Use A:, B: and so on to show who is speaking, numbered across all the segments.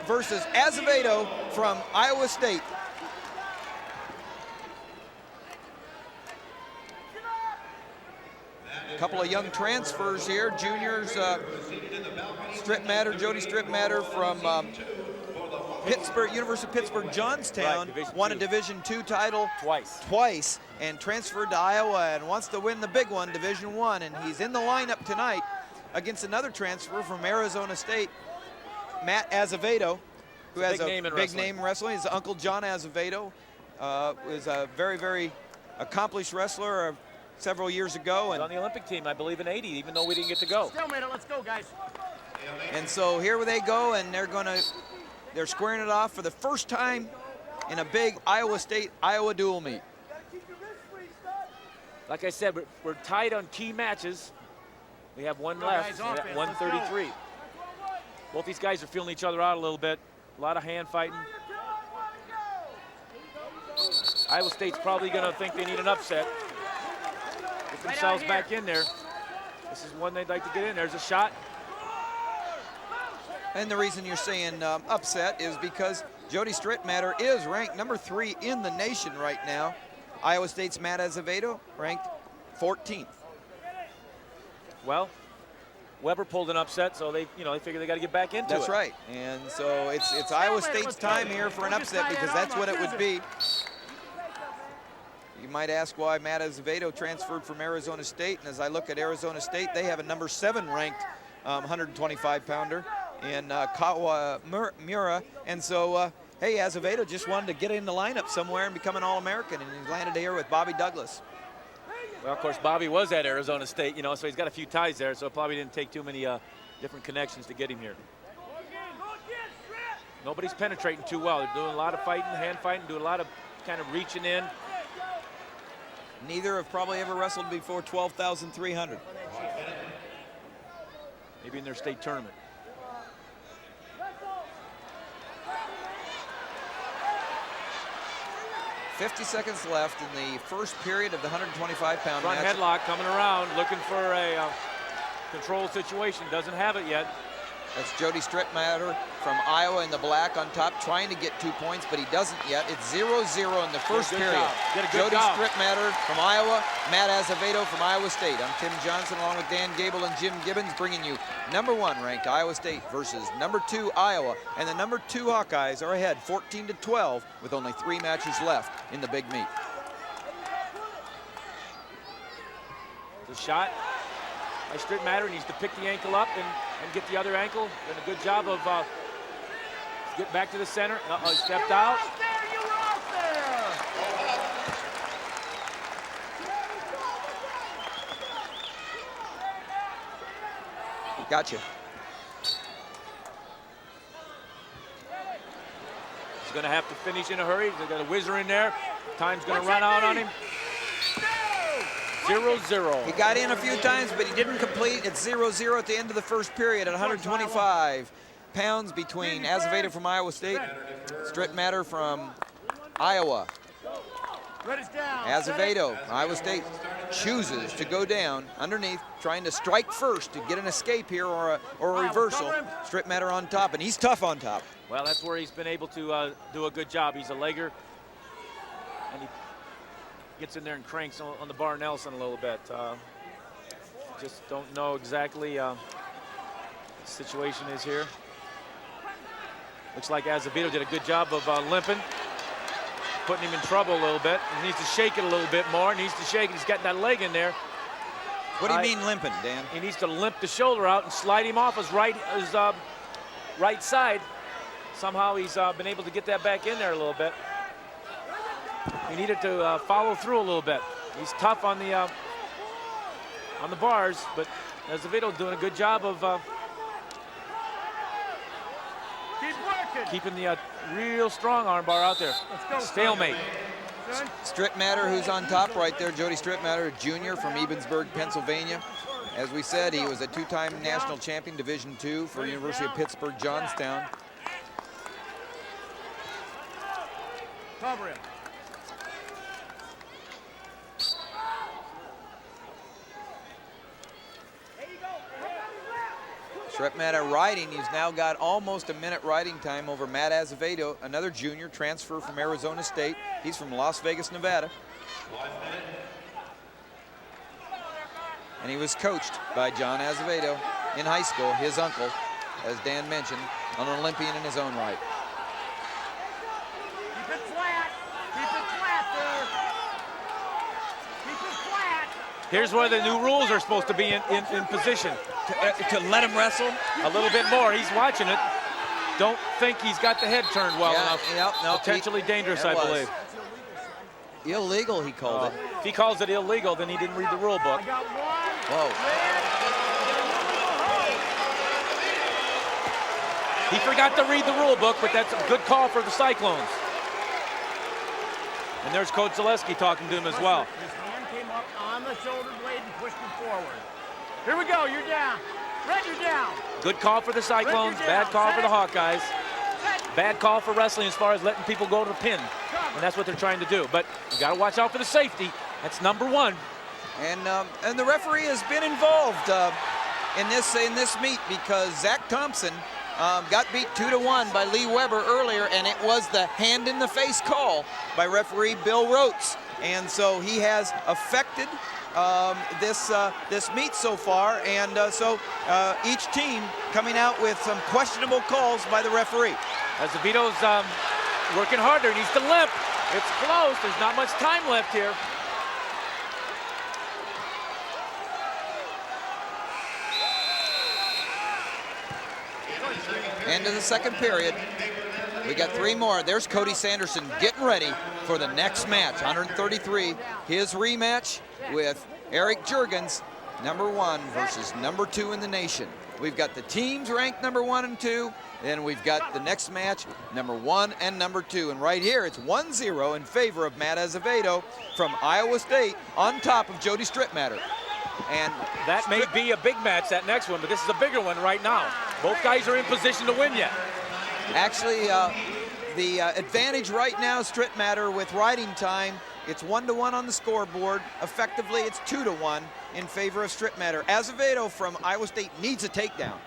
A: versus Azevedo from Iowa State. A couple of young transfers here. Juniors, Strittmatter, Jody Strittmatter from Pittsburgh, University of Pittsburgh, Johnstown,
B: right,
A: won a Division II title twice, and transferred to Iowa and wants to win the big one, Division I, and he's in the lineup tonight against another transfer from Arizona State, Matt Azevedo, who has a big name in wrestling. His uncle John Azevedo is a very, very accomplished wrestler several years ago.
B: And on the Olympic team, I believe, in '80, even though we didn't get to go.
C: Let's go, guys.
A: And so here they go, and they're squaring it off for the first time in a big Iowa State-Iowa dual meet.
B: Like I said, we're tied on key matches. We have one left at 133. Both these guys are feeling each other out a little bit. A lot of hand fighting. Iowa State's probably going to think they need an upset. Get themselves back in there. This is one they'd like to get in. There's a shot.
A: And the reason you're saying upset is because Jody Strittmatter is ranked number 3 in the nation right now. Iowa State's Matt Azevedo ranked 14th.
B: Well, Weber pulled an upset, so they figure they got to get back into it.
A: That's right. And so it's Iowa State's time here for an upset, because that's what it would be. You might ask why Matt Azevedo transferred from Arizona State, and as I look at Arizona State, they have a number 7 ranked 125-pounder. in Kawamura. And so, hey, Azevedo just wanted to get in the lineup somewhere and become an All-American, and he landed here with Bobby Douglas.
B: Well, of course, Bobby was at Arizona State, you know, so he's got a few ties there, so it probably didn't take too many different connections to get him here. Nobody's penetrating too well. They're doing a lot of fighting, hand fighting, doing a lot of kind of reaching in.
A: Neither have probably ever wrestled before 12,300.
B: Maybe in their state tournament.
A: .50 seconds left in the first period of the 125-pound
B: match. Front headlock coming around, looking for a control situation. Doesn't have it yet.
A: That's Jody Strittmatter from Iowa in the black on top, trying to get 2 points, but he doesn't yet. It's 0-0 in the first period. Jody Strittmatter from Iowa, Matt Azevedo from Iowa State. I'm Tim Johnson, along with Dan Gable and Jim Gibbons, bringing you #1 ranked Iowa State versus #2 Iowa. And the #2 Hawkeyes are ahead 14-12 with only 3 matches left in the big meet.
B: The shot by Strittmatter. Needs to pick the ankle up and get the other ankle. Done a good job of getting back to the center. He stepped out.
A: Gotcha.
B: He's going to have to finish in a hurry. They got a whizzer in there. Time's going to run out on him. 0-0.
A: He got in a few times, but he didn't complete. It's 0-0 at the end of the first period at 125 pounds between Azevedo from Iowa State, Strittmatter from Iowa. Azevedo, Iowa State, chooses to go down underneath, trying to strike first to get an escape here or a reversal. Strittmatter on top, and he's tough on top.
B: Well, that's where he's been able to do a good job. He's a legger, and he gets in there and cranks on the bar Nelson a little bit. Just don't know exactly what the situation is here. Looks like Azevedo did a good job of limping, putting him in trouble a little bit. He needs to shake it a little bit more. Needs to shake it. He's got that leg in there.
A: What do you mean limping, Dan?
B: He needs to limp the shoulder out and slide him off his right side. Somehow he's been able to get that back in there a little bit. He needed to follow through a little bit. He's tough on the bars, but Azevedo doing a good job of keeping the real strong arm bar out there. Stalemate.
A: Strittmatter, who's on top right there, Jody Strittmatter, a junior from Ebensburg, Pennsylvania. As we said, he was a 2-time national champion, Division II for University of Pittsburgh, Johnstown.
C: Cover him.
A: Strittmatter riding. He's now got almost a minute riding time over Matt Azevedo, another junior transfer from Arizona State. He's from Las Vegas, Nevada. And he was coached by John Azevedo in high school, his uncle, as Dan mentioned, an Olympian in his own right.
C: Keep it flat. Keep it flat there. Keep it flat.
B: Here's where the new rules are supposed to be in position.
A: To let him wrestle?
B: A little bit more. He's watching it. Don't think he's got the head turned well enough.
A: No,
B: Potentially dangerous, I believe.
A: Illegal, he called it.
B: If he calls it illegal, then he didn't read the rule book.
A: Whoa.
B: He forgot to read the rule book, but that's a good call for the Cyclones. And there's Coach Zaleski talking to him as well.
C: His hand came up on the shoulder blade and pushed him forward. Here we go, you're down. Red, you're down.
B: Good call for the Cyclones, bad call for the Hawkeyes. Bad call for wrestling as far as letting people go to the pin. And that's what they're trying to do. But you got to watch out for the safety. That's number one.
A: And the referee has been involved in this meet because Zach Thompson got beat 2-1 by Lee Weber earlier, and it was the hand in the face call by referee Bill Rotes. And so he has affected this meet so far, and so each team coming out with some questionable calls by the referee.
B: Azevedo's working harder, needs to limp. It's close, there's not much time left here.
A: End of the second period. We got 3 more. There's Cody Sanderson getting ready for the next match, 133. His rematch with Eric Juergens, #1 versus #2 in the nation. We've got the teams ranked #1 and 2. Then we've got the next match, #1 and #2. And right here, it's 1-0 in favor of Matt Azevedo from Iowa State on top of Jody Strittmatter. And
B: that may be a big match, that next one, but this is a bigger one right now. Both guys are in position to win yet.
A: Actually, the advantage right now, Strittmatter with riding time, it's 1-1 on the scoreboard. Effectively, it's 2-1 in favor of Strittmatter. Azevedo from Iowa State needs a takedown.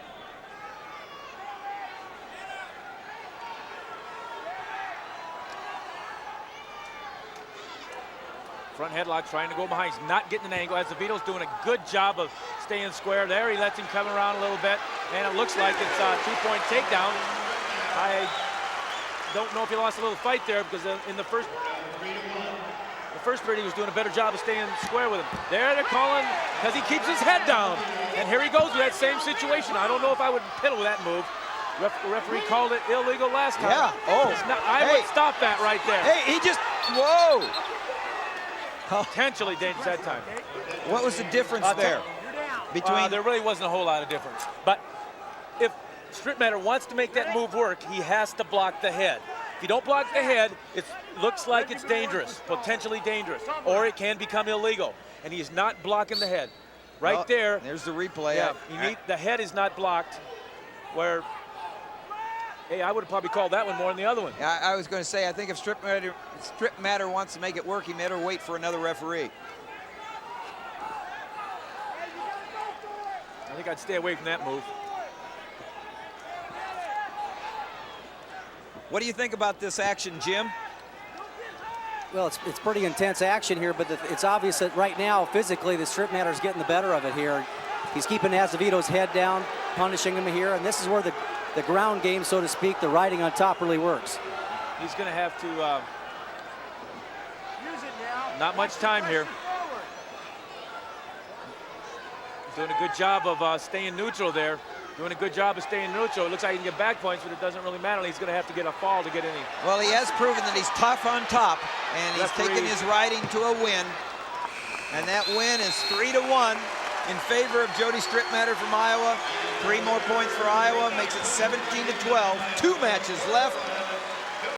B: Front headlock trying to go behind. He's not getting an angle. Azevedo's doing a good job of staying square there. He lets him come around a little bit, and it looks like it's a 2-point takedown. I don't know if he lost a little fight there because in the first period he was doing a better job of staying square with him. There they're calling because he keeps his head down. And here he goes with that same situation. I don't know if I would piddle with that move. Referee called it illegal last time.
A: Yeah, oh.
B: I would stop that right there.
A: Hey, he just, whoa.
B: Potentially dangerous that time.
A: What was the difference there? Between
B: there really wasn't a whole lot of difference. But if Strittmatter wants to make that move work, he has to block the head. If you don't block the head, it looks like it's dangerous, potentially dangerous, or it can become illegal. And he is not blocking the head. Right there.
A: There's the replay.
B: Yeah, the head is not blocked. Where, hey, I would have probably called that one more than the other one.
A: I was going to say, I think if Strittmatter wants to make it work, he better wait for another referee.
B: I think I'd stay away from that move.
A: What do you think about this action, Jim?
D: Well, it's pretty intense action here, but it's obvious that right now, physically, the Strittmatter's getting the better of it here. He's keeping Azevedo's head down, punishing him here, and this is where the ground game, so to speak, the riding on top really works.
B: He's going to have to, not much time here. He's doing a good job of staying neutral there. Doing a good job of staying neutral. It looks like he can get back points, but it doesn't really matter. He's going to have to get a fall to get any.
A: Well, he has proven that he's tough on top, and he's taken his riding to a win. And that win is 3-1 in favor of Jody Strittmatter from Iowa. 3 more points for Iowa, makes it 17-12. 2 matches left.